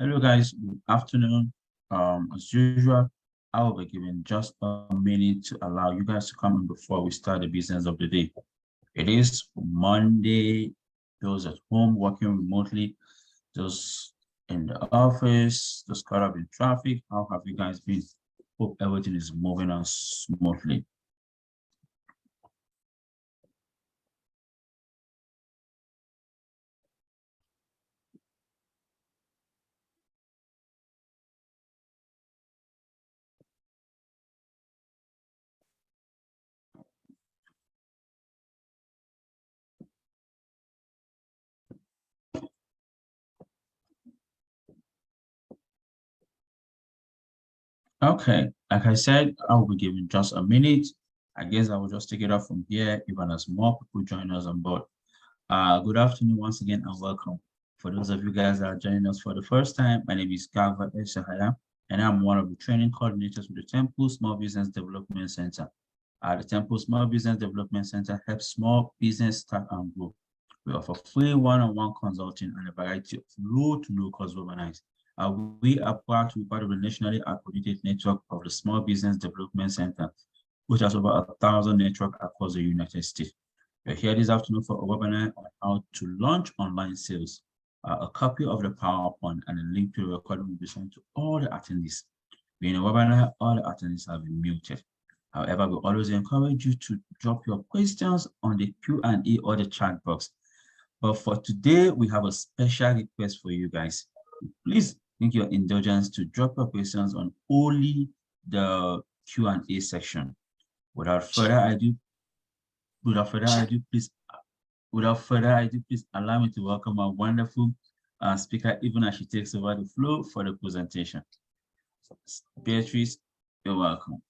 Hello guys, good afternoon. As usual, I will be giving just a minute to allow you guys to come in before we start the business of the day. It is Monday, those at home working remotely, those in the office, those caught up in traffic. How have you guys been? Hope everything is moving on smoothly. Okay, like I said, I will be giving just a minute. I guess I will just take it up from here, even as more people join us on board. Good afternoon once again and welcome. For those of you guys that are joining us for the first time, my name is Gava Eshahaya, and I'm one of the training coordinators with the Temple Small Business Development Center. The Temple Small Business Development Center helps small business start and grow. We offer free one-on-one consulting and a variety of low to no cost webinars. We are proud to be part of the nationally accredited network of the Small Business Development Center, which has over 1,000 networks across the United States. We're here this afternoon for a webinar on how to launch online sales. A copy of the PowerPoint and a link to the recording will be sent to all the attendees. Being a webinar, all the attendees have been muted. However, we always encourage you to drop your questions on the Q&A or the chat box. But for today, we have a special request for you guys. Please make your indulgence to drop your questions on only the Q&A section. Without further ado, please allow me to welcome our wonderful speaker, even as she takes over the floor for the presentation. Beatrice, you're welcome.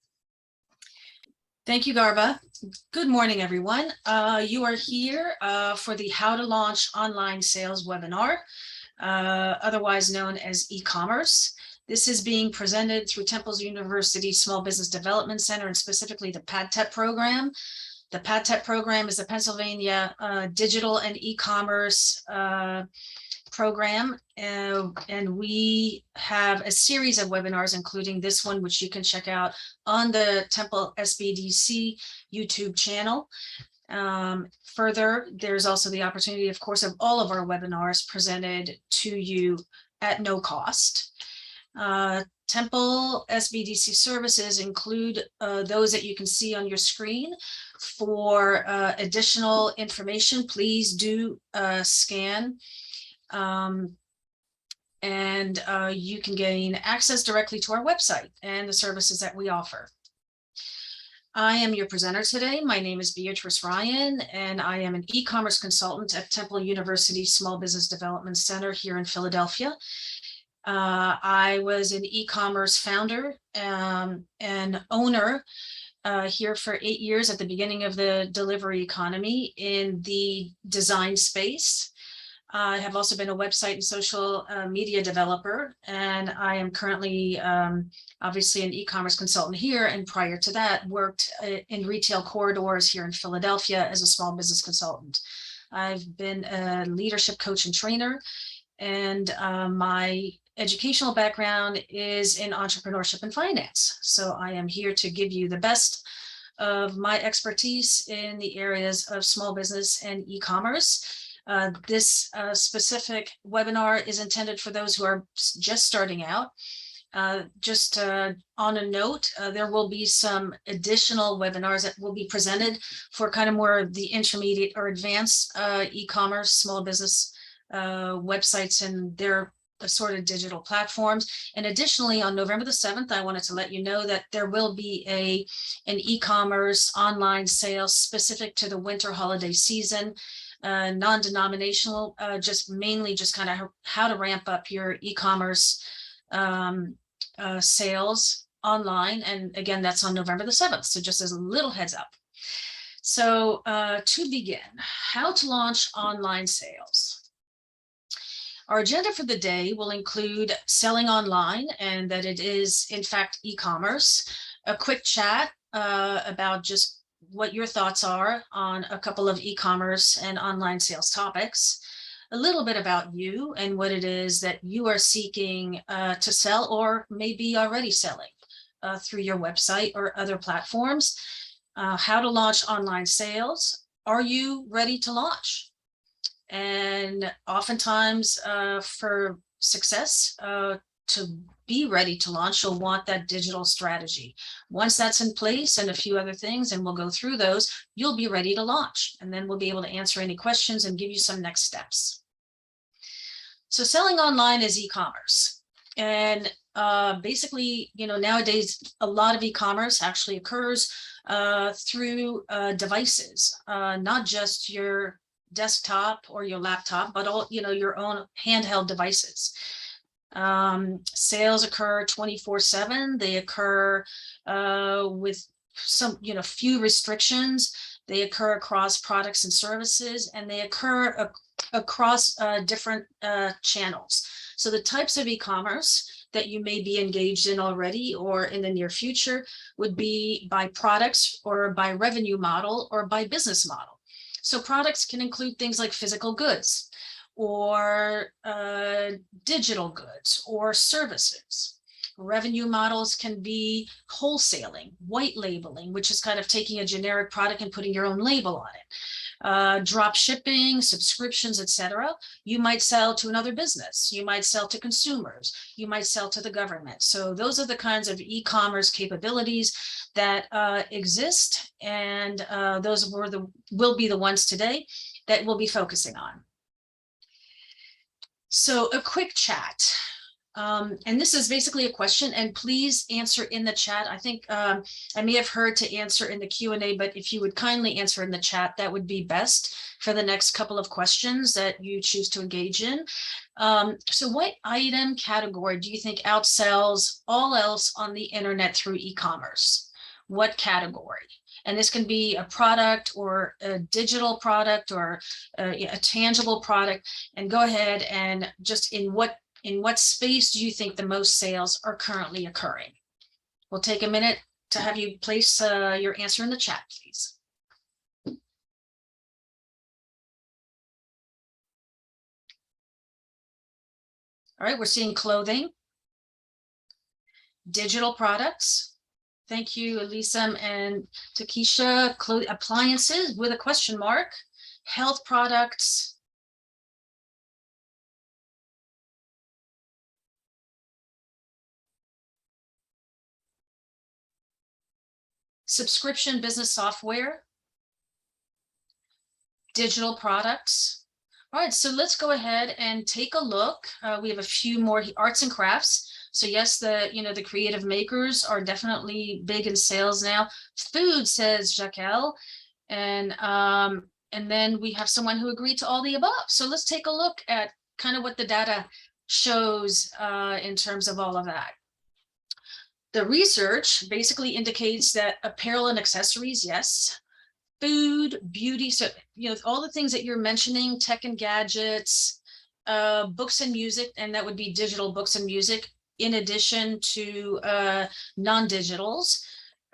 Thank you, Garba. Good morning, everyone. You are here for the How to Launch Online Sales webinar, otherwise known as e-commerce. This is being presented through Temple University Small Business Development Center and specifically the PADTEP program. The PADTEP program is the Pennsylvania Digital and E-commerce program, and we have a series of webinars, including this one, which you can check out on the Temple SBDC YouTube channel. Further, there's also the opportunity, of course, of all of our webinars presented to you at no cost. Temple SBDC services include those that you can see on your screen. For additional information, please do scan and you can gain access directly to our website and the services that we offer. I am your presenter today. My name is Beatrice Ryan, and I am an e-commerce consultant at Temple University Small Business Development Center here in Philadelphia. I was an e-commerce founder and owner here for 8 years at the beginning of the delivery economy in the design space. I have also been a website and social media developer, and I am currently obviously an e-commerce consultant here, and prior to that worked in retail corridors here in Philadelphia as a small business consultant. I've been a leadership coach and trainer, and my educational background is in entrepreneurship and finance. So I am here to give you the best of my expertise in the areas of small business and e-commerce. This specific webinar is intended for those who are just starting out. Just on a note, there will be some additional webinars that will be presented for kind of more of the intermediate or advanced e-commerce small business websites and their assorted digital platforms. And additionally, on November the 7th, I wanted to let you know that there will be an e-commerce online sale specific to the winter holiday season. Non-denominational, just mainly just kind of how to ramp up your e-commerce sales online. And again, that's on November the 7th. So just as a little heads up. So to begin, how to launch online sales. Our agenda for the day will include selling online and that it is in fact e-commerce, a quick chat about just what your thoughts are on a couple of e-commerce and online sales topics, a little bit about you and what it is that you are seeking to sell, or maybe already selling through your website or other platforms. How to launch online sales. Are you ready to launch? And oftentimes for success, to be ready to launch, you'll want that digital strategy. Once that's in place and a few other things, and we'll go through those, you'll be ready to launch. And then we'll be able to answer any questions and give you some next steps. So selling online is e-commerce. And basically, nowadays, a lot of e-commerce actually occurs through devices, not just your desktop or your laptop, but all, your own handheld devices. Sales occur 24/7. They occur with some, few restrictions. They occur across products and services, and they occur across different channels. So the types of e-commerce that you may be engaged in already or in the near future would be by products or by revenue model or by business model. So products can include things like physical goods or digital goods or services. Revenue models can be wholesaling, white labeling, which is kind of taking a generic product and putting your own label on it. Drop shipping, subscriptions, etc. You might sell to another business. You might sell to consumers. You might sell to the government. So those are the kinds of e-commerce capabilities that exist, and those will be the ones today that we'll be focusing on. So a quick chat. And this is basically a question, and please answer in the chat. I think I may have heard to answer in the Q&A, but if you would kindly answer in the chat, that would be best for the next couple of questions that you choose to engage in. So what item category do you think outsells all else on the internet through e-commerce? What category? And this can be a product or a digital product or a tangible product. And go ahead and just in what space do you think the most sales are currently occurring? We'll take a minute to have you place your answer in the chat, please. All right, we're seeing clothing, digital products. Thank you, Elisa and Takesha. Appliances with a question mark, health products, subscription business software, digital products. All right, so let's go ahead and take a look. We have a few more arts and crafts. So yes, the creative makers are definitely big in sales now. Food, says Jaquel, and then we have someone who agreed to all the above. So let's take a look at kind of what the data shows in terms of all of that. The research basically indicates that apparel and accessories, yes. Food, beauty, so all the things that you're mentioning, tech and gadgets, books and music, and that would be digital books and music, in addition to non-digitals.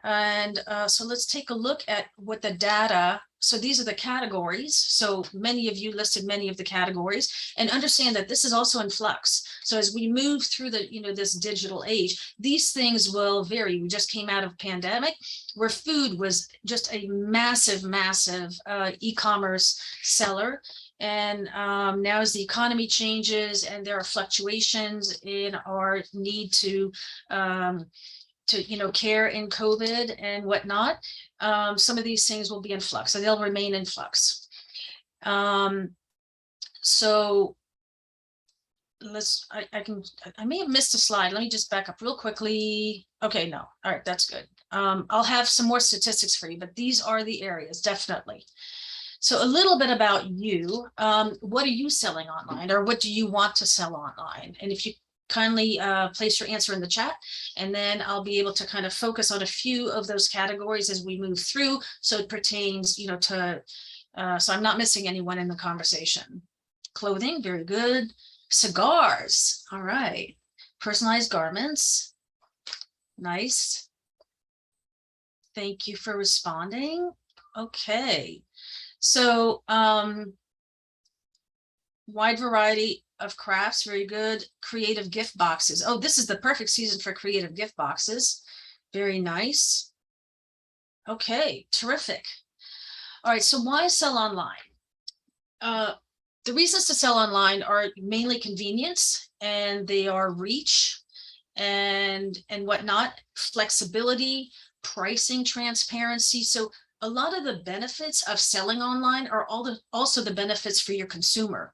And so let's take a look at what the data. So these are the categories. So many of you listed many of the categories, and understand that this is also in flux. So as we move through the, this digital age, these things will vary. We just came out of pandemic where food was just a massive e-commerce seller. And now as the economy changes and there are fluctuations in our need to care in COVID and whatnot, some of these things will be in flux, so they'll remain in flux. So I may have missed a slide. Let me just back up real quickly. Okay, no, all right, that's good. I'll have some more statistics for you, but these are the areas, definitely. So a little bit about you. What are you selling online, or what do you want to sell online? And if you kindly place your answer in the chat, and then I'll be able to kind of focus on a few of those categories as we move through, so it pertains, to, so I'm not missing anyone in the conversation. Clothing, very good. Cigars, all right. Personalized garments, nice. Thank you for responding. Okay, so wide variety of crafts. Very good. Creative gift boxes. Oh, this is the perfect season for creative gift boxes. Very nice. Okay, terrific. All right, so why sell online? The reasons to sell online are mainly convenience, and they are reach and whatnot, flexibility, pricing transparency. So a lot of the benefits of selling online are also the benefits for your consumer.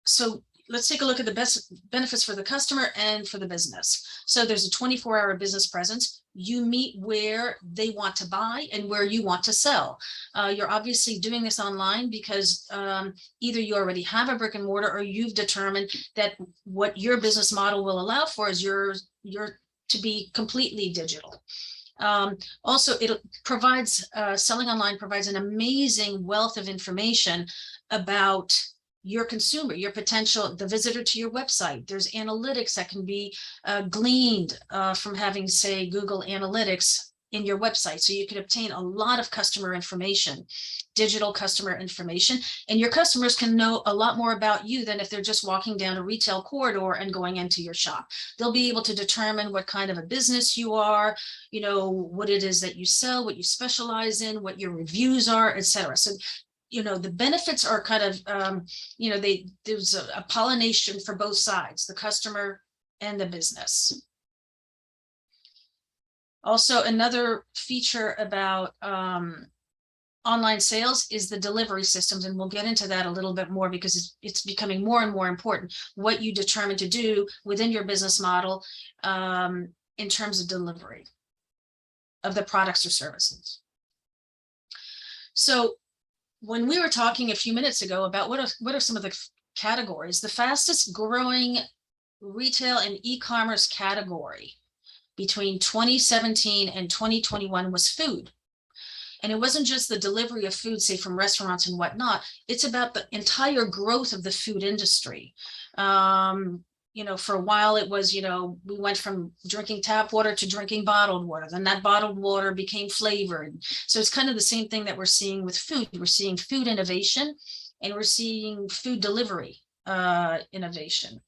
So let's take a look at the best benefits for the customer and for the business. So there's a 24-hour business presence. You meet where they want to buy and where you want to sell. You're obviously doing this online because either you already have a brick and mortar, or you've determined that what your business model will allow for is your to be completely digital. Also, it provides selling online provides an amazing wealth of information about your consumer, your potential, the visitor to your website. There's analytics that can be gleaned from having, say, Google Analytics in your website. So you can obtain a lot of customer information, digital customer information, and your customers can know a lot more about you than if they're just walking down a retail corridor and going into your shop. They'll be able to determine what kind of a business you are, you know, what it is that you sell, what you specialize in, what your reviews are, etc. So you know, the benefits are kind of, you know, there's a pollination for both sides, the customer and the business. Also, another feature about online sales is the delivery systems, and we'll get into that a little bit more because it's becoming more and more important what you determine to do within your business model in terms of delivery of the products or services. So when we were talking a few minutes ago about what are some of the categories, the fastest growing retail and e-commerce category between 2017 and 2021 was food. And it wasn't just the delivery of food, say from restaurants and whatnot, it's about the entire growth of the food industry. You know, for a while it was, you know, we went from drinking tap water to drinking bottled water. Then that bottled water became flavored. So it's kind of the same thing that we're seeing with food. We're seeing food innovation, and we're seeing food delivery innovation.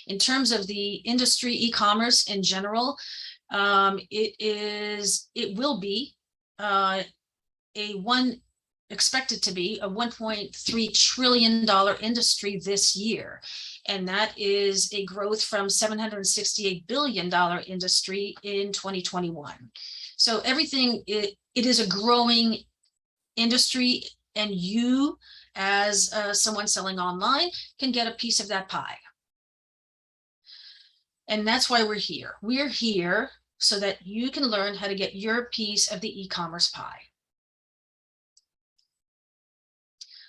In terms of the industry, e-commerce in general, it will be expected to be a $1.3 trillion industry this year. And that is a growth from $768 billion industry in 2021. So everything, it is a growing industry, and you as someone selling online can get a piece of that pie. And that's why we're here. We're here so that you can learn how to get your piece of the e-commerce pie.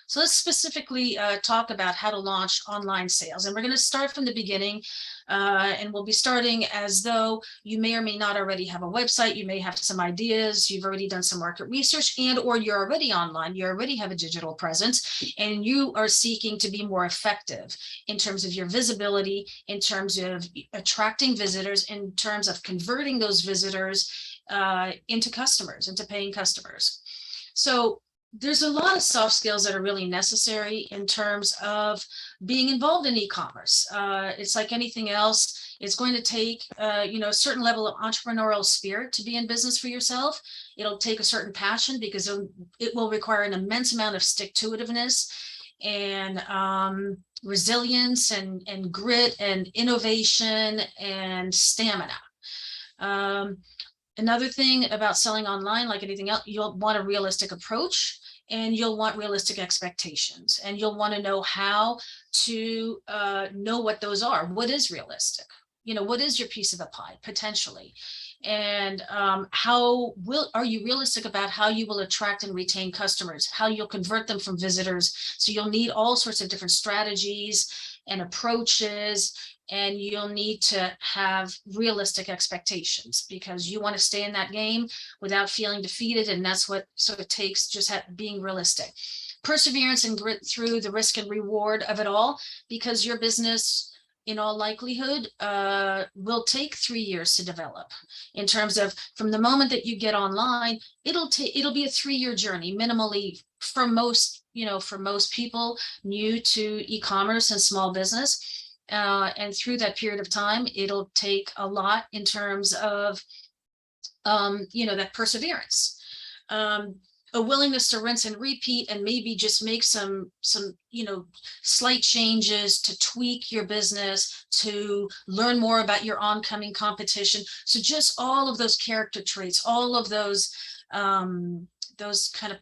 So let's specifically talk about how to launch online sales. And we're going to start from the beginning, and we'll be starting as though you may or may not already have a website. You may have some ideas. You've already done some market research, and or you're already online. You already have a digital presence, and you are seeking to be more effective in terms of your visibility, in terms of attracting visitors, in terms of converting those visitors into customers, into paying customers. So there's a lot of soft skills that are really necessary in terms of being involved in e-commerce. It's like anything else. It's going to take, you know, a certain level of entrepreneurial spirit to be in business for yourself. It'll take a certain passion because it will require an immense amount of stick-to-itiveness and resilience and grit and innovation and stamina. Another thing about selling online, like anything else, you'll want a realistic approach, and you'll want realistic expectations, and you'll want to know how to know what those are. What is realistic? You know, what is your piece of the pie potentially? And are you realistic about how you will attract and retain customers, how you'll convert them from visitors? So you'll need all sorts of different strategies and approaches, and you'll need to have realistic expectations because you want to stay in that game without feeling defeated. And that's what sort of takes, just being realistic. Perseverance and grit through the risk and reward of it all, because your business in all likelihood, will take 3 years to develop. In terms of from the moment that you get online, it'll be a 3-year journey minimally for most, for most people new to e-commerce and small business. And through that period of time, it'll take a lot in terms of, that perseverance. A willingness to rinse and repeat and maybe just make some slight changes to tweak your business, to learn more about your oncoming competition. So just all of those character traits, all of those kind of,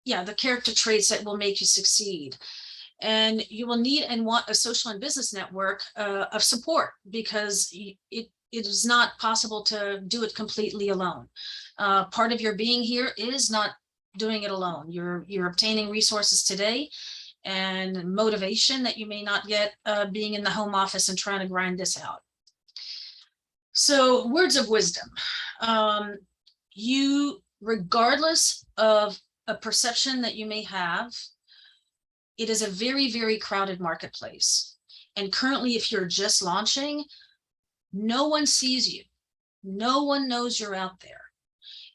the character traits that will make you succeed. And you will need and want a social and business network of support, because it is not possible to do it completely alone. Part of your being here is not doing it alone. You're obtaining resources today and motivation that you may not get being in the home office and trying to grind this out. So words of wisdom. You, regardless of a perception that you may have, it is a very, very crowded marketplace. And currently, if you're just launching, no one sees you. No one knows you're out there.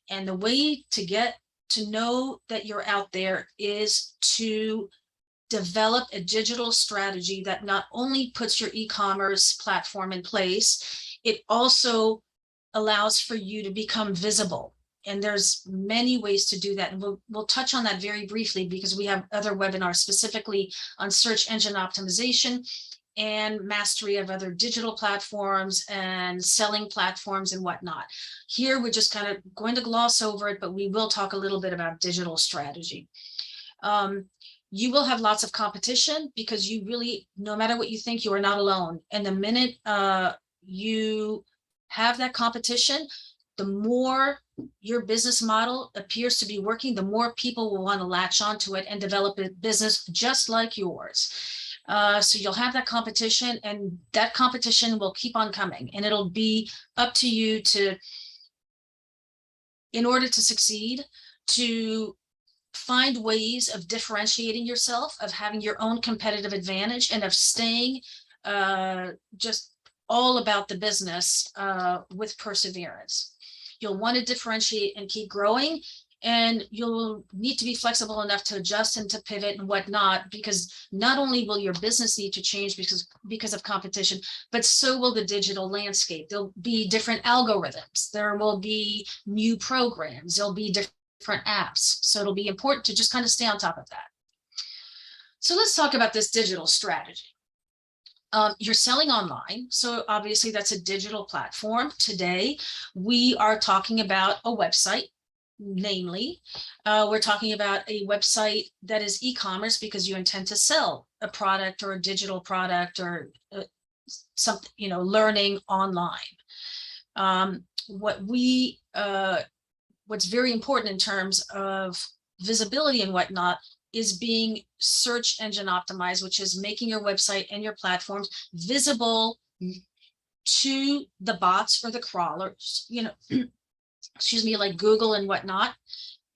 And the way to get to know that you're out there is to develop a digital strategy that not only puts your e-commerce platform in place, it also allows for you to become visible. And there's many ways to do that. And we'll touch on that very briefly, because we have other webinars specifically on search engine optimization and mastery of other digital platforms and selling platforms and whatnot. Here, we're just kind of going to gloss over it, but we will talk a little bit about digital strategy. You will have lots of competition, because you really, no matter what you think, you are not alone. And the minute you have that competition, the more your business model appears to be working, the more people will want to latch onto it and develop a business just like yours. So you'll have that competition, and that competition will keep on coming, and it'll be up to you to, in order to succeed, to find ways of differentiating yourself, of having your own competitive advantage, and of staying just all about the business with perseverance. You'll want to differentiate and keep growing, and you'll need to be flexible enough to adjust and to pivot and whatnot, because not only will your business need to change because of competition, but so will the digital landscape. There'll be different algorithms. There will be new programs. There'll be different apps. So it'll be important to just kind of stay on top of that. So let's talk about this digital strategy. You're selling online, so obviously that's a digital platform. Today, we are talking about a website, namely, we're talking about a website that is e-commerce, because you intend to sell a product or a digital product or something, learning online. What's very important in terms of visibility and whatnot is being search engine optimized, which is making your website and your platforms visible to the bots or the crawlers, excuse me, like Google and whatnot,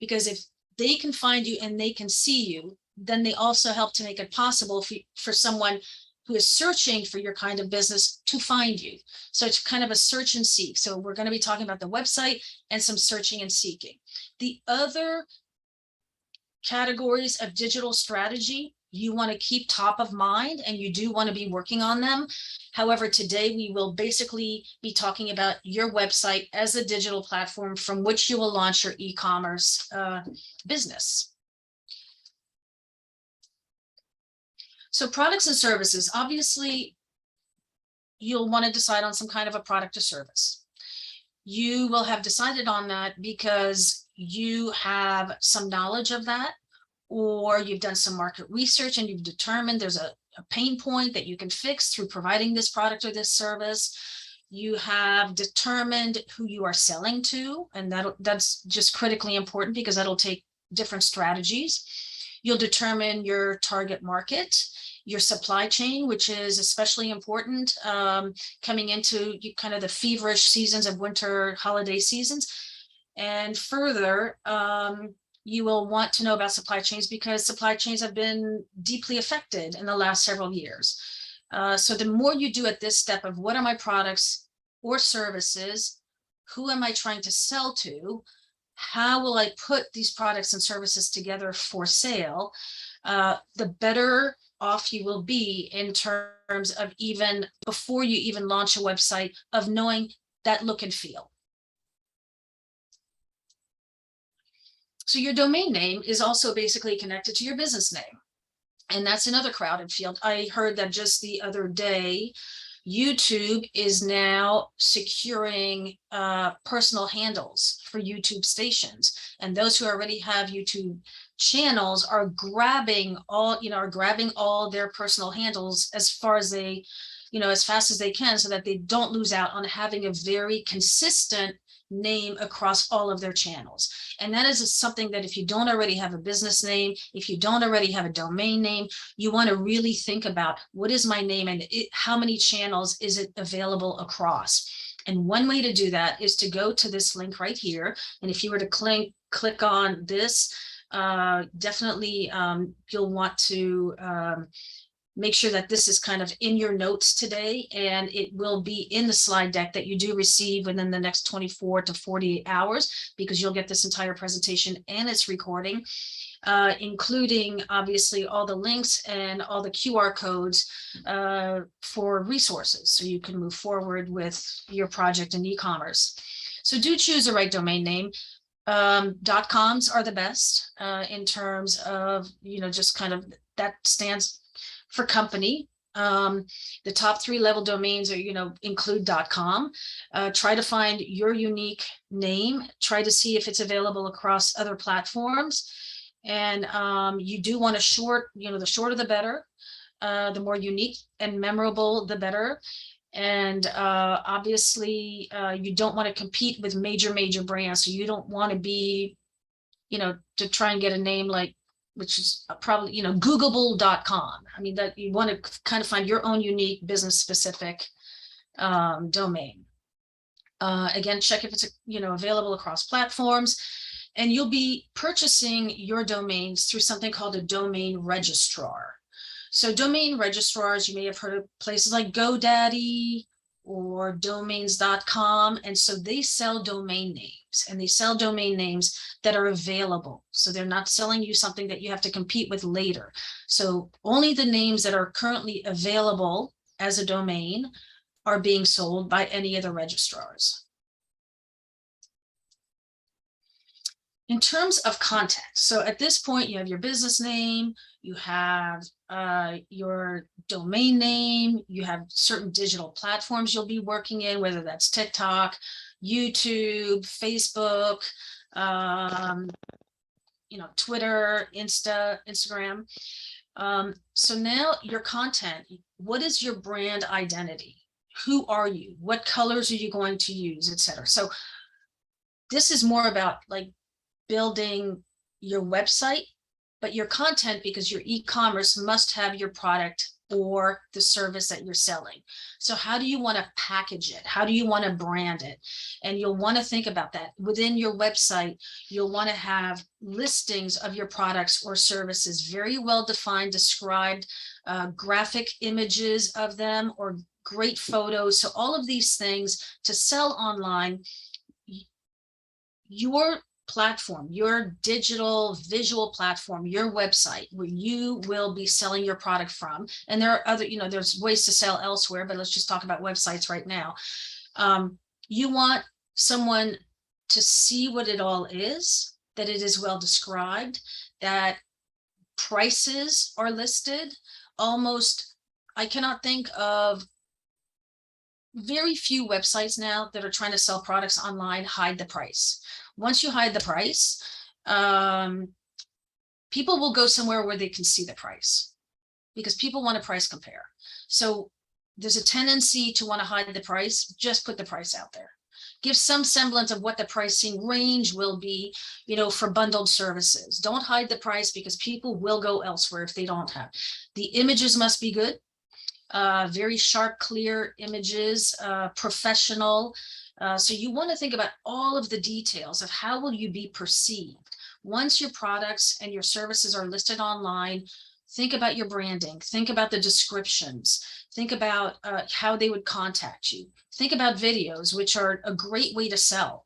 because if they can find you and they can see you, then they also help to make it possible for someone who is searching for your kind of business to find you. So it's kind of a search and seek. So we're going to be talking about the website and some searching and seeking. The other categories of digital strategy you want to keep top of mind, and you do want to be working on them. However, today we will basically be talking about your website as a digital platform from which you will launch your e-commerce business. So products and services, obviously, you'll want to decide on some kind of a product or service. You will have decided on that because you have some knowledge of that, or you've done some market research and you've determined there's a pain point that you can fix through providing this product or this service. You have determined who you are selling to, and that's just critically important, because that'll take different strategies. You'll determine your target market, your supply chain, which is especially important coming into kind of the feverish seasons of winter holiday seasons. And further, you will want to know about supply chains, because supply chains have been deeply affected in the last several years. So the more you do at this step of what are my products or services, who am I trying to sell to, how will I put these products and services together for sale, the better off you will be in terms of even before you even launch a website, of knowing that look and feel. So your domain name is also basically connected to your business name. And that's another crowded field. I heard that just the other day, YouTube is now securing personal handles for YouTube stations. And those who already have YouTube channels are grabbing all their personal handles as far as they, as fast as they can, so that they don't lose out on having a very consistent name across all of their channels. And that is something that if you don't already have a business name, if you don't already have a domain name, you want to really think about, what is my name and how many channels is it available across? And one way to do that is to go to this link right here. And if you were to click on this, definitely you'll want to make sure that this is kind of in your notes today, and it will be in the slide deck that you do receive within the next 24 to 48 hours, because you'll get this entire presentation and its recording, including obviously all the links and all the QR codes for resources, so you can move forward with your project in e-commerce. So do choose the right domain name. .coms are the best in terms of, just kind of that stands for company. The top 3 level domains are, include .com. Try to find your unique name. Try to see if it's available across other platforms. And you do want to short, the shorter the better. The more unique and memorable, the better. And obviously, you don't want to compete with major brands. So you don't want to be, to try and get a name like, which is probably, Googleable.com. I mean, that you want to kind of find your own unique business specific domain. Again, check if it's, available across platforms, and you'll be purchasing your domains through something called a domain registrar. So domain registrars, you may have heard of places like GoDaddy or domains.com. And so they sell domain names, and they sell domain names that are available. So they're not selling you something that you have to compete with later. So only the names that are currently available as a domain are being sold by any of the registrars. In terms of content, so at this point, you have your business name, you have your domain name, you have certain digital platforms you'll be working in, whether that's TikTok, YouTube, Facebook, Twitter, Instagram. So now your content, what is your brand identity? Who are you? What colors are you going to use, etc. So this is more about like building your website, but your content, because your e-commerce must have your product or the service that you're selling. So how do you want to package it? How do you want to brand it? And you'll want to think about that. Within your website, you'll want to have listings of your products or services, very well defined, described, graphic images of them, or great photos. So all of these things to sell online. Your platform, your digital visual platform, your website, where you will be selling your product from. And there are other, there's ways to sell elsewhere, but let's just talk about websites right now. You want someone to see what it all is, that it is well described, that prices are listed. Almost, I cannot think of very few websites now that are trying to sell products online hide the price. Once you hide the price, people will go somewhere where they can see the price, because people want to price compare. So there's a tendency to want to hide the price. Just put the price out there. Give some semblance of what the pricing range will be, for bundled services. Don't hide the price, because people will go elsewhere if they don't have. The images must be good. Very sharp, clear images, professional. So you want to think about all of the details of how will you be perceived once your products and your services are listed online Think about your branding. Think about the descriptions. Think about how they would contact you. Think about videos, which are a great way to sell.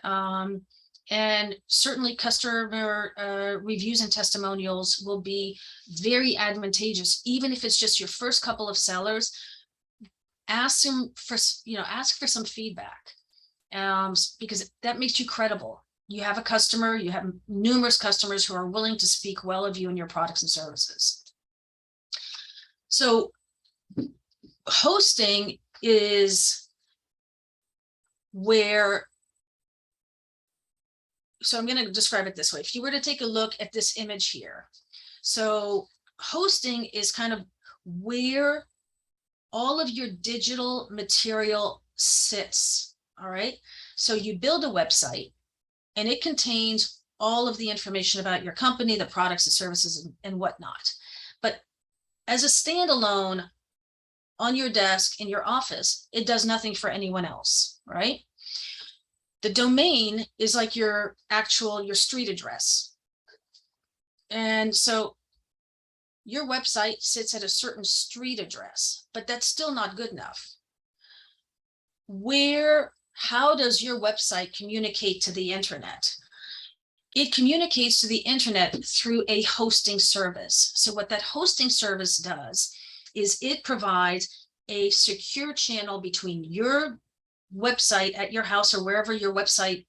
And certainly customer reviews and testimonials will be very advantageous, even if it's just your first couple of sellers. Ask them for, ask for some feedback, because that makes you credible. You have a customer, you have numerous customers who are willing to speak well of you and your products and services. So hosting is where, so I'm going to describe it this way. If you were to take a look at this image here, so hosting is kind of where all of your digital material sits. All right. So you build a website and it contains all of the information about your company, the products and services and whatnot. But as a standalone on your desk in your office, it does nothing for anyone else, right? The domain is like your street address. And so your website sits at a certain street address, but that's still not good enough. How does your website communicate to the internet? It communicates to the internet through a hosting service. So what that hosting service does is it provides a secure channel between your website at your house or wherever your website,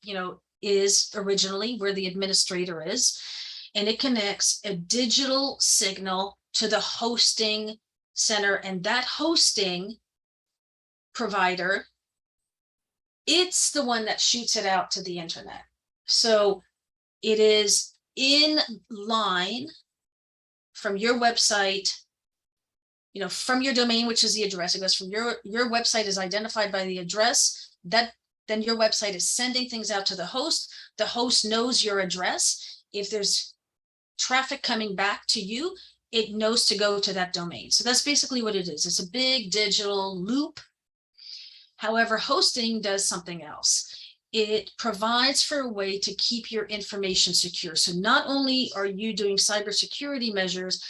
is originally, where the administrator is, and it connects a digital signal to the hosting center, and that hosting provider, it's the one that shoots it out to the internet. So it is in line from your website, from your domain, which is the address. It goes from your website is identified by the address, that then your website is sending things out to the host. The host knows your address. If there's traffic coming back to you, it knows to go to that domain. So that's basically what it is. It's a big digital loop. However, hosting does something else. It provides for a way to keep your information secure. So not only are you doing cybersecurity measures,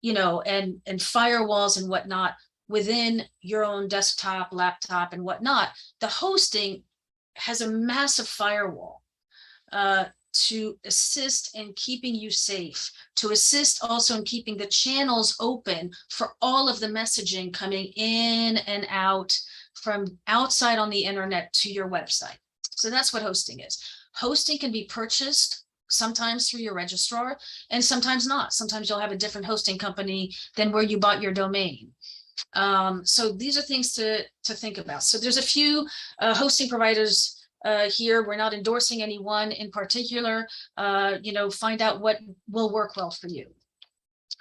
and firewalls and whatnot within your own desktop, laptop, and whatnot, the hosting has a massive firewall to assist in keeping you safe, to assist also in keeping the channels open for all of the messaging coming in and out from outside on the internet to your website. So that's what hosting is. Hosting can be purchased sometimes through your registrar and sometimes not. Sometimes you'll have a different hosting company than where you bought your domain. So these are things to think about. So there's a few hosting providers here. We're not endorsing any one in particular. Find out what will work well for you.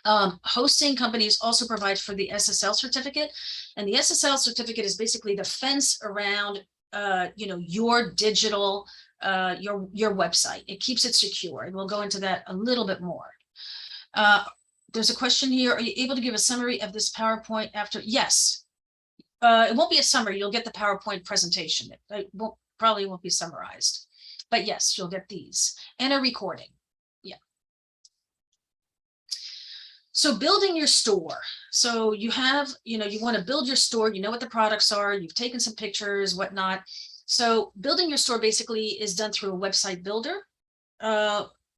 Hosting companies also provide for the SSL certificate, and the SSL certificate is basically the fence around your digital your website. It keeps it secure, and we'll go into that a little bit more. There's a question here. Are you able to give a summary of this PowerPoint after? Yes. It won't be a summary. You'll get the PowerPoint presentation. It probably won't be summarized, but yes, you'll get these and a recording. Yeah. So building your store. So you have, you want to build your store, you know what the products are, you've taken some pictures, whatnot. So building your store basically is done through a website builder.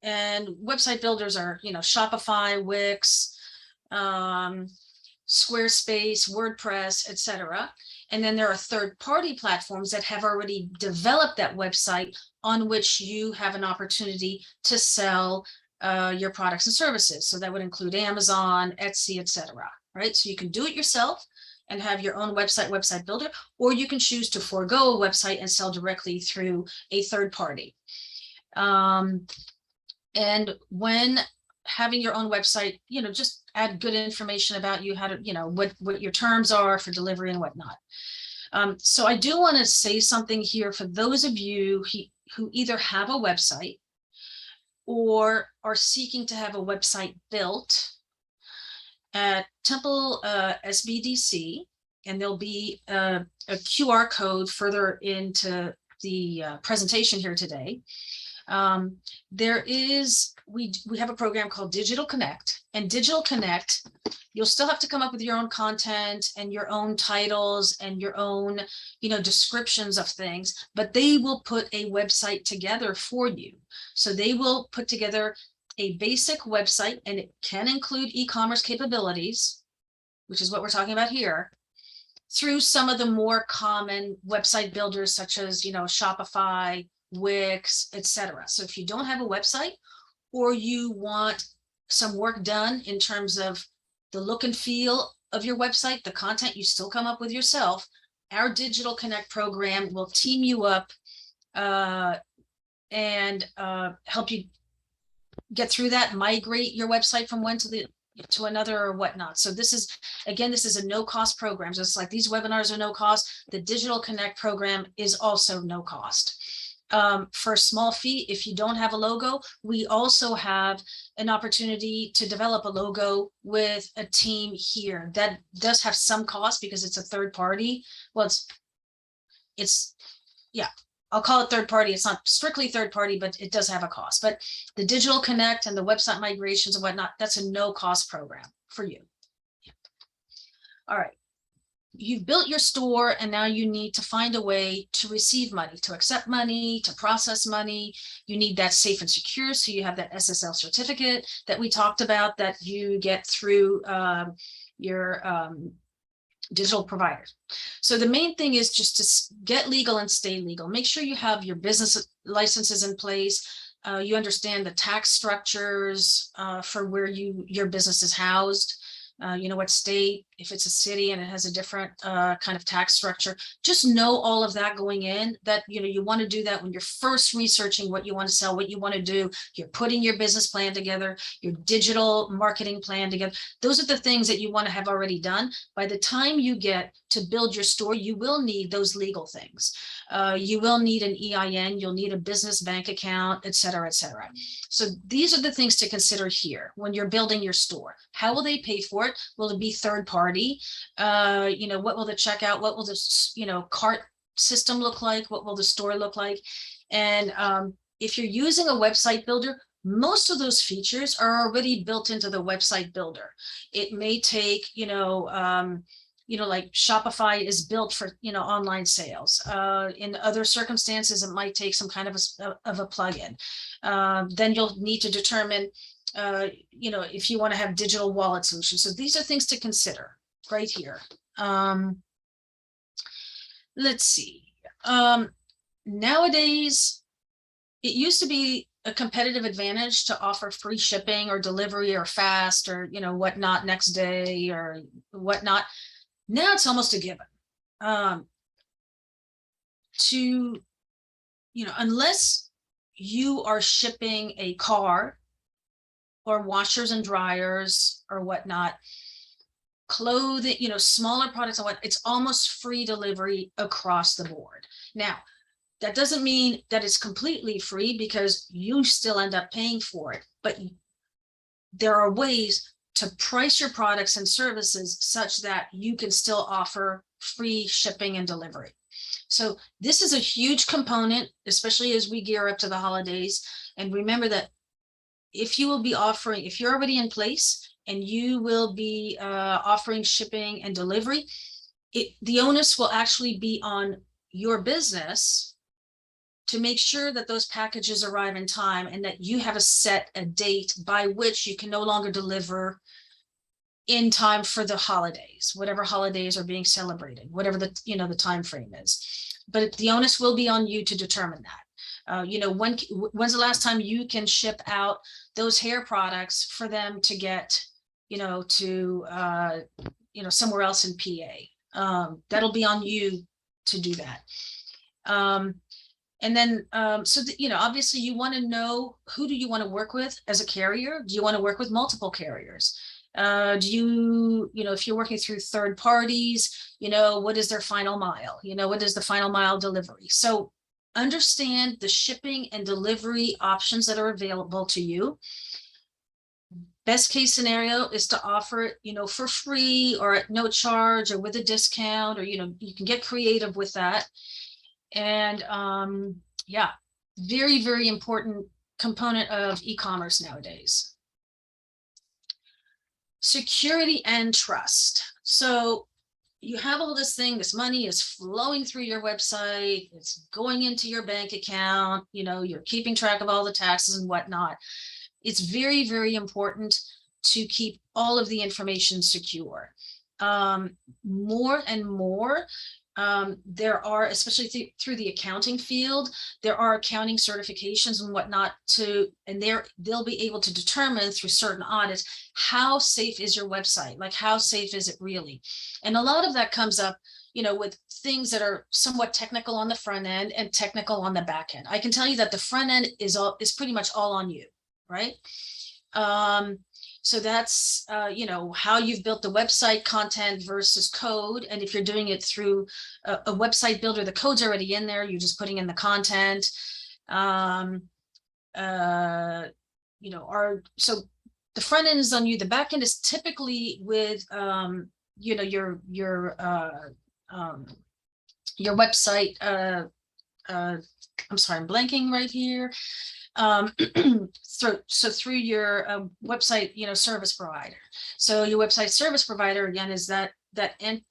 And website builders are, Shopify, Wix, Squarespace, WordPress, etc. And then there are third-party platforms that have already developed that website on which you have an opportunity to sell your products and services. So that would include Amazon, Etsy, etc. Right? So you can do it yourself and have your own website builder, or you can choose to forego a website and sell directly through a third party. And when having your own website, just add good information about you, how to, what your terms are for delivery and whatnot. So I do want to say something here for those of you who either have a website or are seeking to have a website built. At Temple SBDC, and there'll be a QR code further into the presentation here today. We have a program called Digital Connect, and Digital Connect, you'll still have to come up with your own content and your own titles and your own, descriptions of things, but they will put a website together for you. So they will put together a basic website, and it can include e-commerce capabilities, which is what we're talking about here, through some of the more common website builders such as, Shopify, Wix, etc. So if you don't have a website, or you want some work done in terms of the look and feel of your website, the content you still come up with yourself, our Digital Connect program will team you up and help you get through that, migrate your website from one to another or whatnot. So this is a no-cost program. Just like these webinars are no cost, the Digital Connect program is also no cost. For a small fee, if you don't have a logo, we also have an opportunity to develop a logo with a team here. That does have some cost because it's a third party. Well, yeah, I'll call it third party. It's not strictly third party, but it does have a cost. But the Digital Connect and the website migrations and whatnot, that's a no cost program for you. All right. You've built your store, and now you need to find a way to receive money, to accept money, to process money. You need that safe and secure. So you have that SSL certificate that we talked about that you get through your digital providers. So the main thing is just to get legal and stay legal. Make sure you have your business licenses in place. You understand the tax structures for where your business is housed. What state, if it's a city and it has a different kind of tax structure, just know all of that going in. That, you want to do that when you're first researching what you want to sell, what you want to do. You're putting your business plan together, your digital marketing plan together. Those are the things that you want to have already done. By the time you get to build your store, you will need those legal things. You will need an EIN, you'll need a business bank account, et cetera, et cetera. So these are the things to consider here when you're building your store. How will they pay for it? Will it be third party? What will the checkout, what will the, cart system look like? What will the store look like? And if you're using a website builder, most of those features are already built into the website builder. It may take, like Shopify is built for, online sales. In other circumstances, it might take some kind of a plugin. Then you'll need to determine, if you want to have digital wallet solutions. So these are things to consider right here. Let's see. Nowadays, it used to be a competitive advantage to offer free shipping or delivery or fast or, whatnot next day or whatnot. Now it's almost a given. Unless you are shipping a car or washers and dryers or whatnot, clothing, smaller products and what, it's almost free delivery across the board. Now, that doesn't mean that it's completely free because you still end up paying for it, but there are ways to price your products and services such that you can still offer free shipping and delivery. So this is a huge component, especially as we gear up to the holidays. And remember that if you're already in place and you will be offering shipping and delivery, the onus will actually be on your business to make sure that those packages arrive in time and that you have a date by which you can no longer deliver in time for the holidays, whatever holidays are being celebrated, whatever the time frame is. But the onus will be on you to determine that. When's the last time you can ship out those hair products for them to get, to somewhere else in PA? That'll be on you to do that. And then, obviously you want to know, who do you want to work with as a carrier? Do you want to work with multiple carriers? If you're working through third parties, what is their final mile? What is the final mile delivery? So understand the shipping and delivery options that are available to you. Best case scenario is to offer it, for free or at no charge or with a discount, or, you can get creative with that. And Very, very important component of e-commerce nowadays. Security and trust. So you have all this thing, this money is flowing through your website, it's going into your bank account, you know, you're keeping track of all the taxes and whatnot. It's very, very important to keep all of the information secure. More and more, there are, especially through the accounting field, there are accounting certifications and whatnot and they'll be able to determine through certain audits, how safe is your website? Like, how safe is it really? And a lot of that comes up, you know, with things that are somewhat technical on the front end and technical on the back end. I can tell you that the front end is pretty much all on you, right? So that's, you know, how you've built the website, content versus code. And if you're doing it through a website builder, the code's already in there, you're just putting in the content. You know, so the front end is on you. The back end is typically with, you know, your website. I'm sorry, I'm blanking right here. So through your website, you know, service provider. So your website service provider, again, is that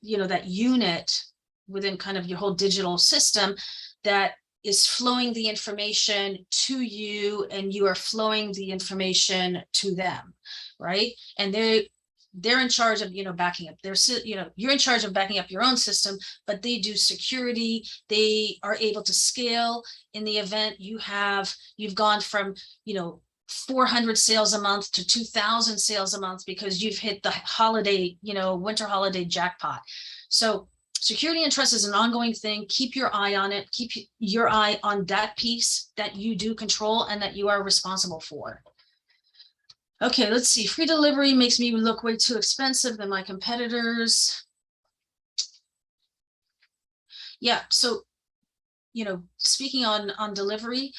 you know, that unit within kind of your whole digital system that is flowing the information to you, and you are flowing the information to them, right? And they're in charge of, you know, backing up their, you know, you're in charge of backing up your own system, but they do security. They are able to scale in the event you've gone from, you know, 400 sales a month to 2,000 sales a month because you've hit the holiday, you know, winter holiday jackpot. So security and trust is an ongoing thing. Keep your eye on it. Keep your eye on that piece that you do control and that you are responsible for. Okay, let's see. Free delivery makes me look way too expensive than my competitors. Yeah, so, you know, speaking on delivery,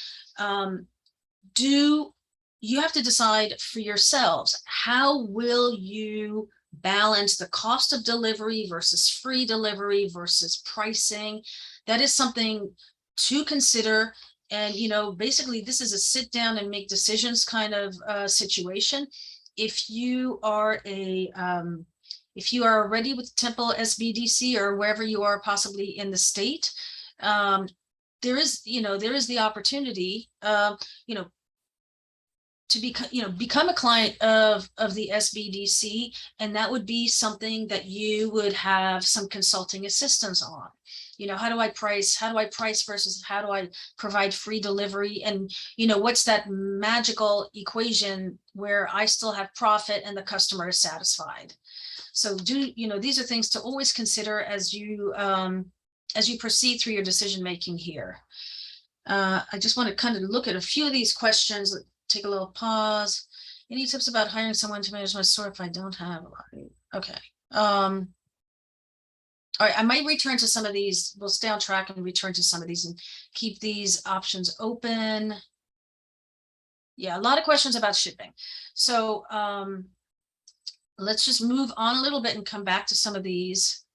you have to decide for yourselves, how will you balance the cost of delivery versus free delivery versus pricing? That is something to consider. And, you know, basically this is a sit down and make decisions kind of situation. If you are already with Temple SBDC or wherever you are possibly in the state, there is the opportunity, you know, to become a client of the SBDC, and that would be something that you would have some consulting assistance on. You know, how do I price versus how do I provide free delivery? And, you know, what's that magical equation where I still have profit and the customer is satisfied? So these are things to always consider as you proceed through your decision making here. I just want to kind of look at a few of these questions. Take a little pause. Any tips about hiring someone to manage my store if I don't have a lot? Okay. All right, I might return to some of these. We'll stay on track and return to some of these and keep these options open. Yeah, a lot of questions about shipping. So let's just move on a little bit and come back to some of these.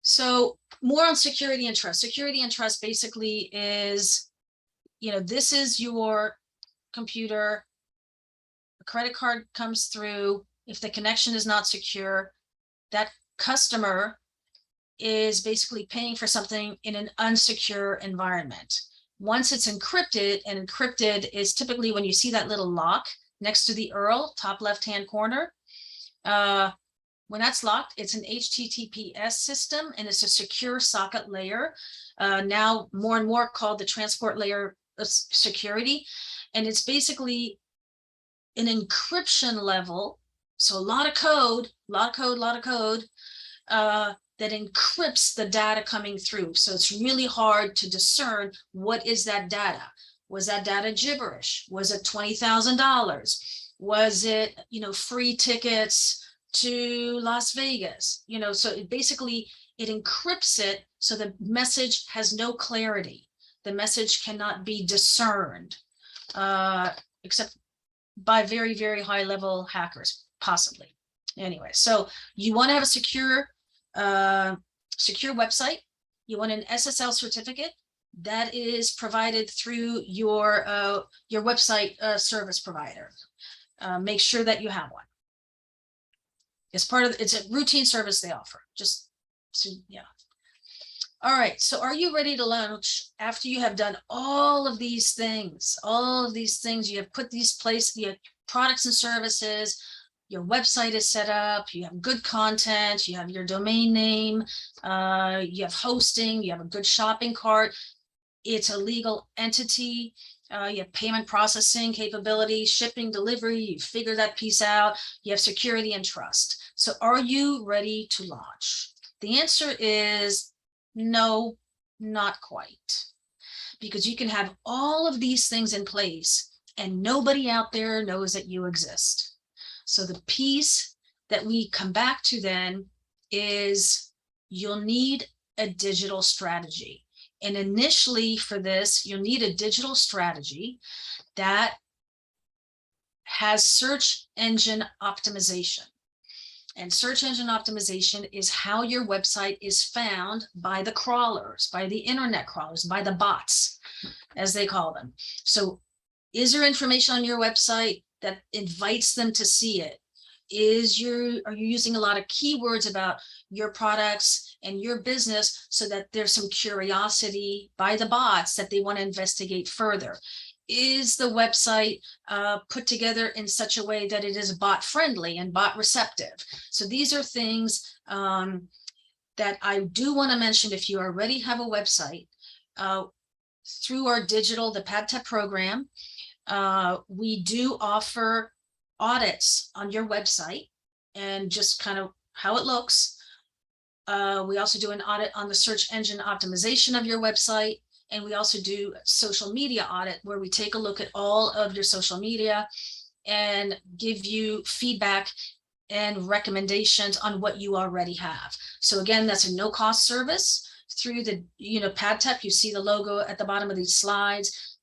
So more on security and trust. Security and trust basically is, you know, this is your computer, a credit card comes through. If the connection is not secure, that customer is basically paying for something in an unsecure environment. Once it's encrypted, and encrypted is typically when you see that little lock next to the URL, top left-hand corner. When that's locked, it's an HTTPS system, and it's a secure socket layer, now more and more called the transport layer of security. And it's basically an encryption level. So a lot of code, that encrypts the data coming through. So it's really hard to discern what is that data. Was that data gibberish? Was it $20,000? Was it, you know, free tickets to Las Vegas? You know, so it encrypts it so the message has no clarity. The message cannot be discerned, except by very, very high level hackers, possibly. Anyway, so you want to have a secure website. You want an SSL certificate. that is provided through your website service provider. Make sure that you have one. It's a routine service they offer. Just so, yeah. All right. So are you ready to launch after you have done all of these things? All of these things you have put your products and services. Your website is set up, you have good content, you have your domain name, you have hosting, you have a good shopping cart, it's a legal entity, you have payment processing capability, shipping, delivery, you figure that piece out, you have security and trust. So are you ready to launch? The answer is no, not quite. Because you can have all of these things in place and nobody out there knows that you exist. So the piece that we come back to then is you'll need a digital strategy. And initially for this, you'll need a digital strategy that has search engine optimization. And search engine optimization is how your website is found by the crawlers, by the internet crawlers, by the bots, as they call them. So is there information on your website that invites them to see it? Are you using a lot of keywords about your products and your business so that there's some curiosity by the bots that they want to investigate further? Is the website put together in such a way that it is bot friendly and bot receptive? So these are things that I do want to mention. If you already have a website, through our digital, the PadTech program, we do offer audits on your website and just kind of how it looks. We also do an audit on the search engine optimization of your website. And we also do a social media audit where we take a look at all of your social media and give you feedback and recommendations on what you already have. So again, that's a no-cost service through the PadTech. You see the logo at the bottom of these slides.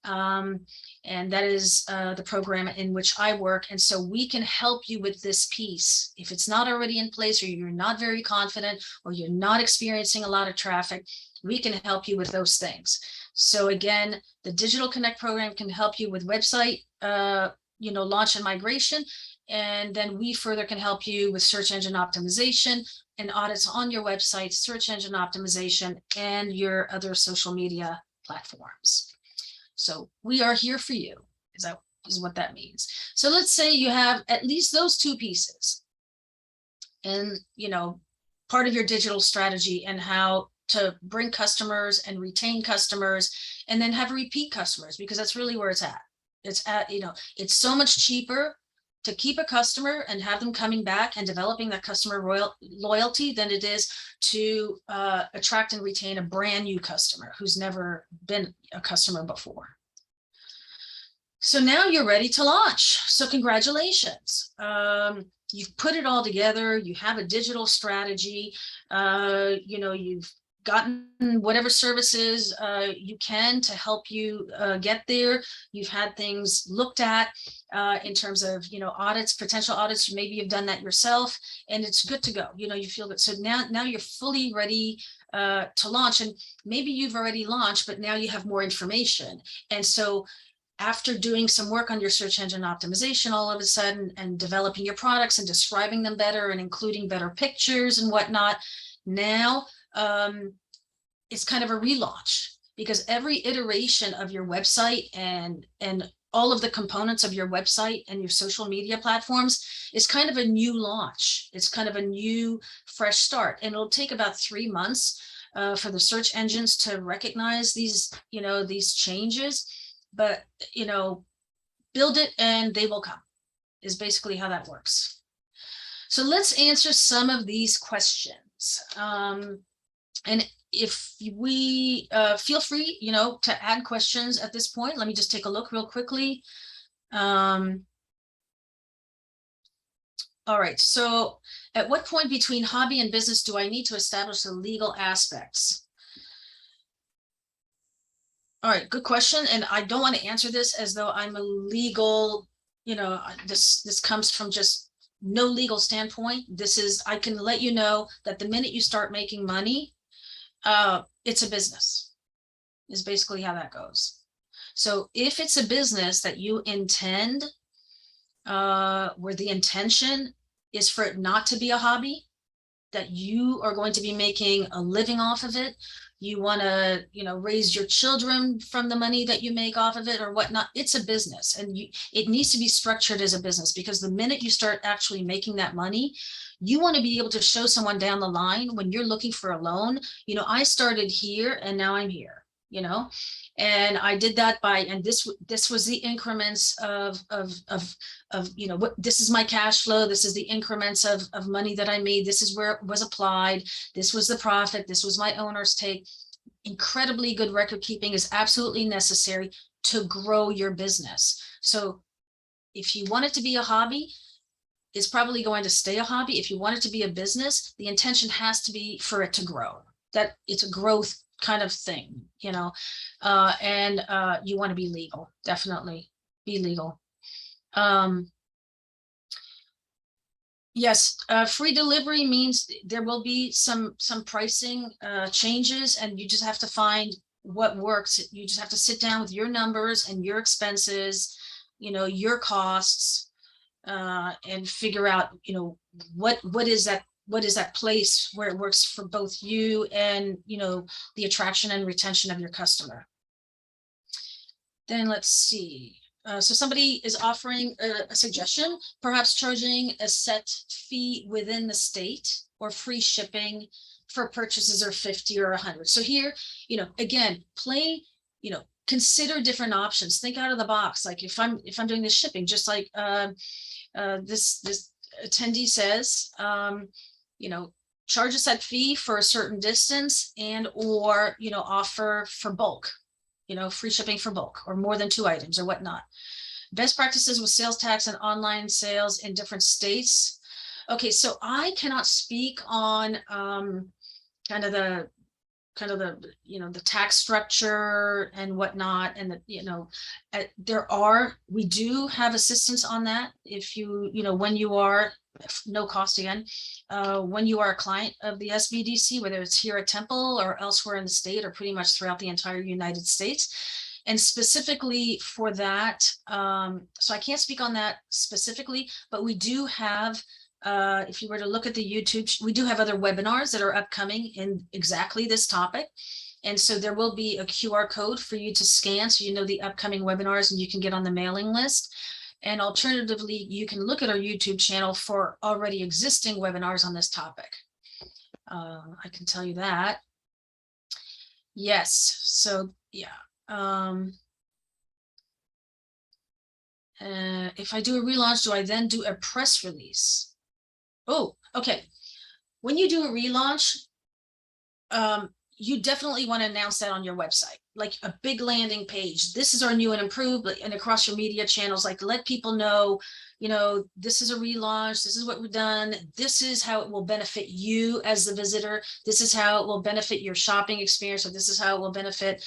And that is the program in which I work. And so we can help you with this piece. If it's not already in place, or you're not very confident, or you're not experiencing a lot of traffic, we can help you with those things. So again, the Digital Connect program can help you with website, launch and migration. And then we further can help you with search engine optimization and audits on your website, search engine optimization, and your other social media platforms. So we are here for you, is what that means. So let's say you have at least those two pieces and, part of your digital strategy and how to bring customers and retain customers and then have repeat customers, because that's really where it's at. It's so much cheaper to keep a customer and have them coming back and developing that customer loyalty than it is to attract and retain a brand new customer who's never been a customer before. So now you're ready to launch. So congratulations. You've put it all together. You have a digital strategy. You've gotten whatever services you can to help you get there. You've had things looked at in terms of, audits, potential audits. Maybe you've done that yourself and it's good to go. You feel good. So now you're fully ready to launch, and maybe you've already launched, but now you have more information. And so after doing some work on your search engine optimization all of a sudden and developing your products and describing them better and including better pictures and whatnot, now it's kind of a relaunch, because every iteration of your website and all of the components of your website and your social media platforms is kind of a new launch. It's kind of a new fresh start, and it'll take about 3 months for the search engines to recognize these changes. But build it and they will come, is basically how that works. So let's answer some of these questions. And if we feel free, to add questions at this point. Let me just take a look real quickly. All right, so at what point between hobby and business do I need to establish the legal aspects? All right, good question. And I don't want to answer this as though I'm a legal, this comes from just no legal standpoint. I can let you know that the minute you start making money, it's a business. is basically how that goes. So if it's a business that you intend, where the intention is for it not to be a hobby, that you are going to be making a living off of it, you want to, raise your children from the money that you make off of it or whatnot, it's a business, and it needs to be structured as a business, because the minute you start actually making that money, you want to be able to show someone down the line when you're looking for a loan, I started here and now I'm here, and I did that and this was the increments of what, this is my cash flow, this is the increments of money that I made, this is where it was applied, this was the profit, this was my owner's take. Incredibly good record keeping is absolutely necessary to grow your business. So if you want it to be a hobby, it's probably going to stay a hobby. If you want it to be a business, the intention has to be for it to grow, that it's a growth kind of thing, and you want to be legal, definitely be legal. Yes, free delivery means there will be some pricing changes, and you just have to find what works. You just have to sit down with your numbers and your expenses, your costs, and figure out, what is that place where it works for both you and, the attraction and retention of your customer. Then let's see. So somebody is offering a suggestion, perhaps charging a set fee within the state or free shipping for purchases of 50 or 100. So here, again, consider different options. Think out of the box. Like if I'm doing this shipping, just like this attendee says, charge a set fee for a certain distance and or offer for bulk, free shipping for bulk or more than 2 items or whatnot. Best practices with sales tax and online sales in different states. Okay, so I cannot speak on kind of the the tax structure and whatnot, and we do have assistance on that if when you are, no cost again, when you are a client of the SBDC, whether it's here at Temple or elsewhere in the state or pretty much throughout the entire United States. And specifically for that, so I can't speak on that specifically, but we do have, if you were to look at the YouTube, we do have other webinars that are upcoming in exactly this topic. And so there will be a QR code for you to scan, so the upcoming webinars and you can get on the mailing list. And alternatively, you can look at our YouTube channel for already existing webinars on this topic. I can tell you that. Yes, so yeah. If I do a relaunch, do I then do a press release? Oh, okay. When you do a relaunch, you definitely want to announce that on your website, like a big landing page. This is our new and improved, and across your media channels, like let people know, this is a relaunch. This is what we've done. This is how it will benefit you as the visitor. This is how it will benefit your shopping experience. Or this is how it will benefit,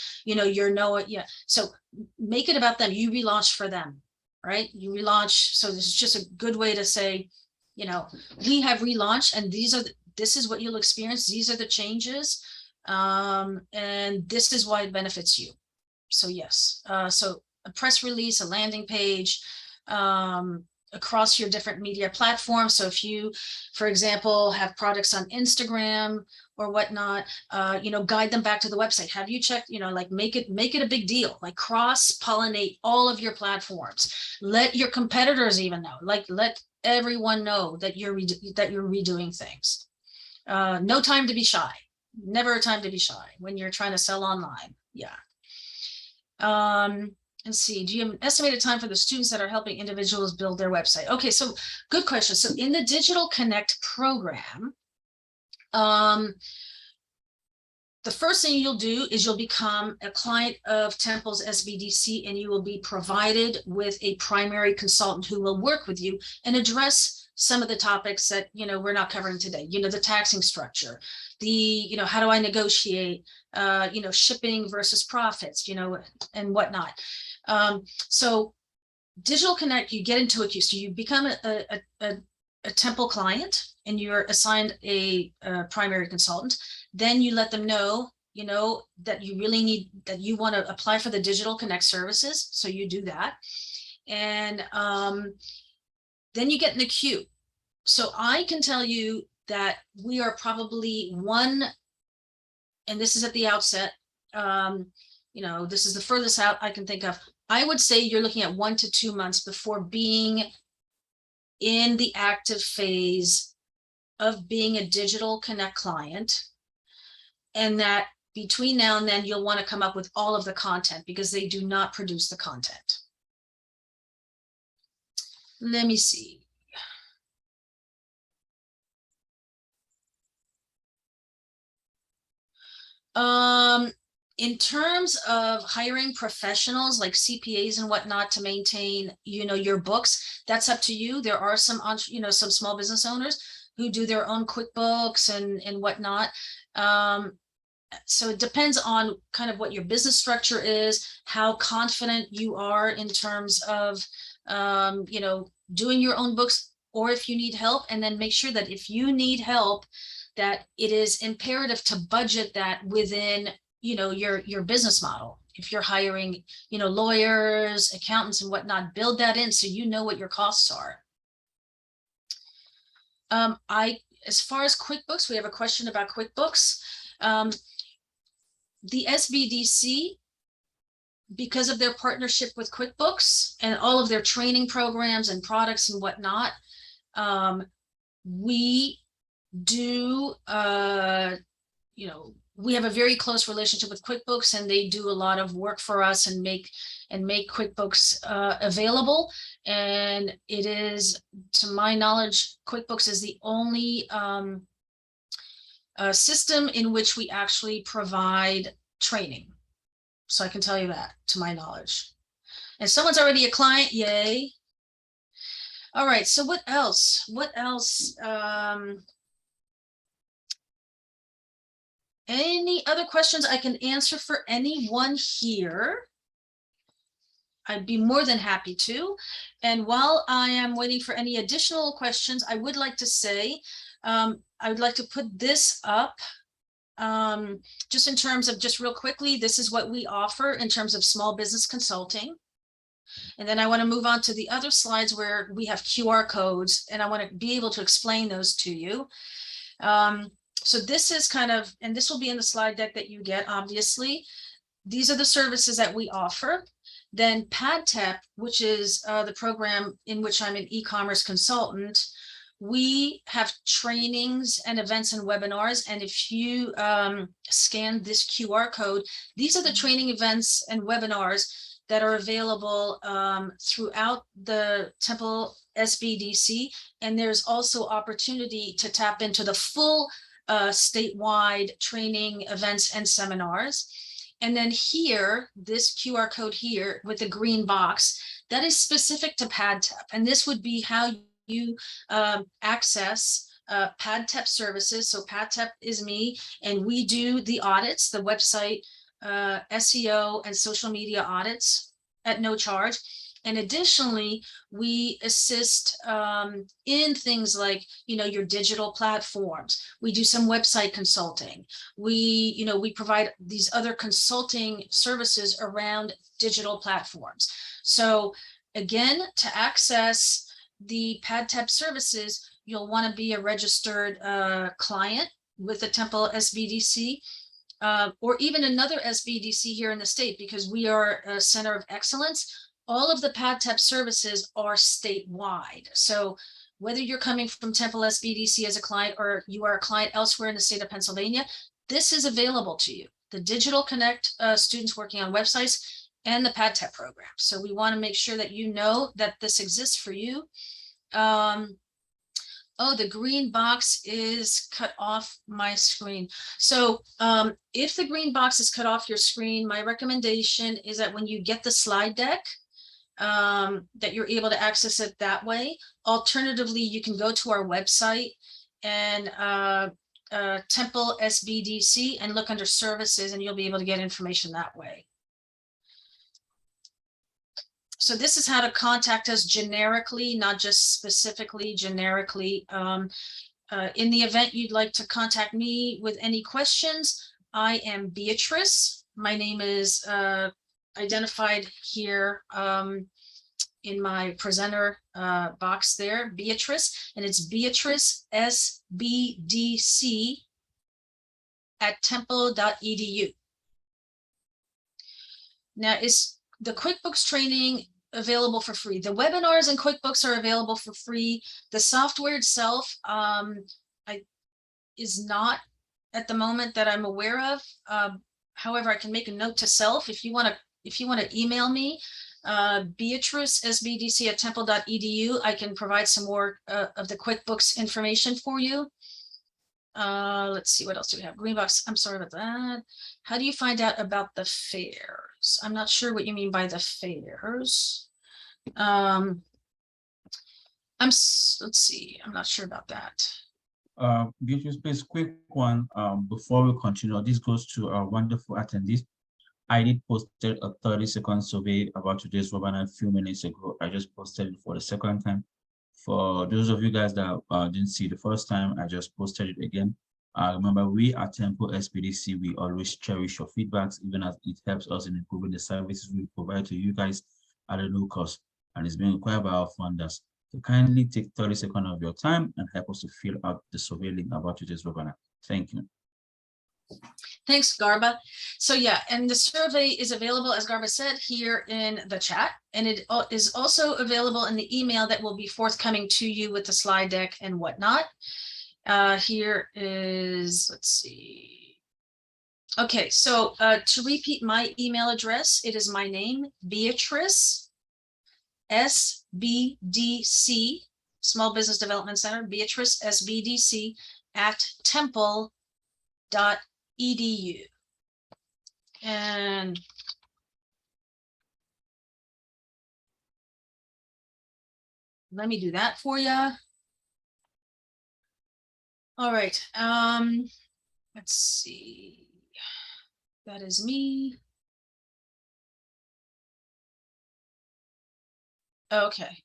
So make it about them. You relaunch for them, right? You relaunch. So this is just a good way to say, we have relaunched, and this is what you'll experience. These are the changes. And this is why it benefits you. So yes, so a press release, a landing page, across your different media platforms. So if you, for example, have products on Instagram or whatnot, guide them back to the website. Have you checked, like make it a big deal, like cross-pollinate all of your platforms. Let your competitors even know, like let everyone know that you're redoing things. No time to be shy. Never a time to be shy when you're trying to sell online. Yeah. Let's see. Do you have an estimated time for the students that are helping individuals build their website? Okay, so good question. So in the Digital Connect program, the first thing you'll do is you'll become a client of Temple's SBDC, and you will be provided with a primary consultant who will work with you and address some of the topics that we're not covering today. The taxing structure, the how do I negotiate shipping versus profits, and whatnot. So Digital Connect, you get into a queue. So you become a Temple client and you're assigned a primary consultant. Then you let them know, you know, that you really need, that you want to apply for the Digital Connect services. So you do that. And then you get in the queue. So I can tell you that we are probably one, and this is at the outset, you know, this is the furthest out I can think of. I would say you're looking at 1 to 2 months before being in the active phase of being a Digital Connect client. And that between now and then, you'll want to come up with all of the content because they do not produce the content. Let me see. In terms of hiring professionals like CPAs and whatnot to maintain, you know, your books, that's up to you. There are some, you know, some small business owners who do their own QuickBooks and whatnot. So it depends on kind of what your business structure is, how confident you are in terms of, you know, doing your own books, or if you need help. And then make sure that if you need help, that it is imperative to budget that within, you know, your business model. If you're hiring, you know, lawyers, accountants and whatnot, build that in so you know what your costs are. As far as QuickBooks, we have a question about QuickBooks. The SBDC, because of their partnership with QuickBooks and all of their training programs and products and whatnot, we do, you know, we have a very close relationship with QuickBooks, and they do a lot of work for us and make QuickBooks available. And it is, to my knowledge, QuickBooks is the only system in which we actually provide training. So I can tell you that, to my knowledge. And someone's already a client, yay. All right, so what else? What else? Any other questions I can answer for anyone here? I'd be more than happy to. And while I am waiting for any additional questions, I would like to say, I would like to put this up just in terms of, just real quickly, this is what we offer in terms of small business consulting. And then I want to move on to the other slides where we have QR codes, and I want to be able to explain those to you. So this is kind of, and this will be in the slide deck that you get, obviously. These are the services that we offer. Then PadTep, which is the program in which I'm an e-commerce consultant, we have trainings and events and webinars. And if you scan this QR code, these are the training events and webinars that are available throughout the Temple SBDC. And there's also opportunity to tap into the full statewide training events and seminars. And then here, this QR code here with the green box, that is specific to PadTep. And this would be how you access PadTep services. So PadTep is me, and we do the audits, the website, SEO and social media audits at no charge. And additionally, we assist in things like, you know, your digital platforms. We do some website consulting. We provide these other consulting services around digital platforms. So again, to access the PadTep services, you'll want to be a registered client with the Temple SBDC. Or even another SBDC here in the state, because we are a center of excellence. All of the PadTep services are statewide. So whether you're coming from Temple SBDC as a client or you are a client elsewhere in the state of Pennsylvania, this is available to you. The Digital Connect students working on websites and the PadTep program. So we want to make sure that you know that this exists for you. Oh, the green box is cut off my screen. So if the green box is cut off your screen, my recommendation is that when you get the slide deck, that you're able to access it that way. Alternatively, you can go to our website and Temple SBDC and look under services, and you'll be able to get information that way. So this is how to contact us generically, not just specifically, generically. In the event you'd like to contact me with any questions, I am Beatrice. My name is identified here in my presenter box there, Beatrice, and it's Beatrice SBDC at temple.edu. Now, is the QuickBooks training available for free? The webinars and QuickBooks are available for free. The software itself is not at the moment that I'm aware of. However, I can make a note to self if you want to email me, Beatrice SBDC at temple.edu. I can provide some more of the QuickBooks information for you. Let's see, what else do we have? Greenbox, I'm sorry about that. How do you find out about the fairs? I'm not sure what you mean by the fairs. Let's see, I'm not sure about that. Beatrice, please, quick one before we continue. This goes to our wonderful attendees. I did posted a 30-second survey about today's webinar a few minutes ago. I just posted it for the second time. For those of you guys that didn't see the first time, I just posted it again. Remember, we at Temple SBDC, we always cherish your feedbacks, even as it helps us in improving the services we provide to you guys at a low cost, and it's being required by our funders. So kindly take 30 seconds of your time and help us to fill out the survey link about today's webinar. Thank you. Thanks, Garba. So yeah, and the survey is available, as Garba said, here in the chat, and it is also available in the email that will be forthcoming to you with the slide deck and whatnot. Here is, let's see. Okay, so to repeat my email address, it is my name, Beatrice, SBDC, Small Business Development Center, Beatrice SBDC at temple.edu. And let me do that for you. All right. Let's see. That is me. Okay.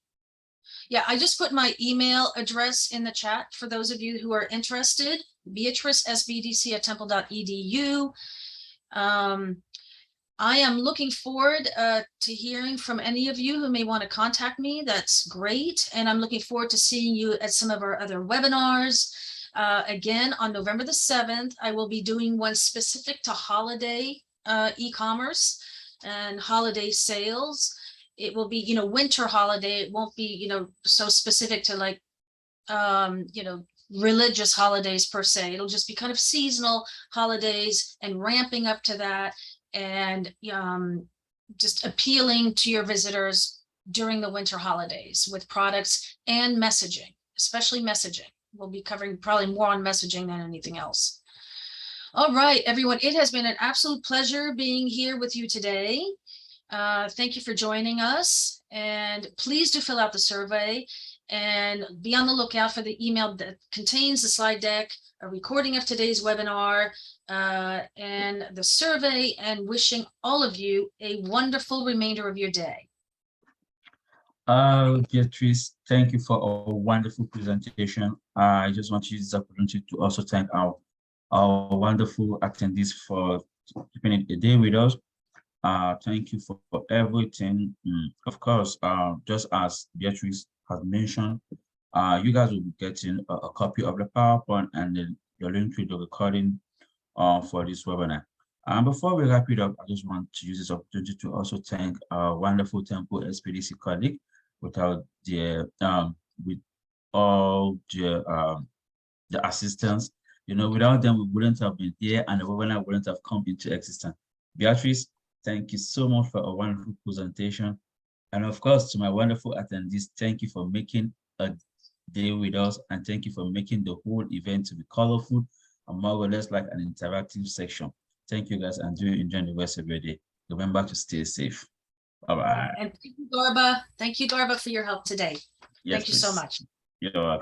Yeah, I just put my email address in the chat for those of you who are interested. Beatrice SBDC at temple.edu. I am looking forward to hearing from any of you who may want to contact me. That's great. And I'm looking forward to seeing you at some of our other webinars. Again, on November the 7th, I will be doing one specific to holiday e-commerce and holiday sales. It will be, winter holiday. It won't be, so specific to like, religious holidays per se. It'll just be kind of seasonal holidays and ramping up to that, and just appealing to your visitors during the winter holidays with products and messaging, especially messaging. We'll be covering probably more on messaging than anything else. All right, everyone, it has been an absolute pleasure being here with you today. Thank you for joining us, and please do fill out the survey and be on the lookout for the email that contains the slide deck, a recording of today's webinar, and the survey, and wishing all of you a wonderful remainder of your day. Beatrice, thank you for a wonderful presentation. I just want to use this opportunity to also thank our wonderful attendees for spending a day with us. Thank you for everything. Of course, just as Beatrice has mentioned, you guys will be getting a copy of the PowerPoint and then your link to the recording for this webinar. Before we wrap it up, I just want to use this opportunity to also thank our wonderful Temple SBDC colleague. Without their with all the assistants, without them, we wouldn't have been here and the webinar wouldn't have come into existence. Beatrice, thank you so much for a wonderful presentation. And of course, to my wonderful attendees, thank you for making a day with us, and thank you for making the whole event to be colorful and more or less like an interactive section. Thank you guys, and do enjoy the rest of your day. Remember to stay safe. All right. And thank you, Garba. Thank you, Garba, for your help today. Yes, thank you so much. You're welcome.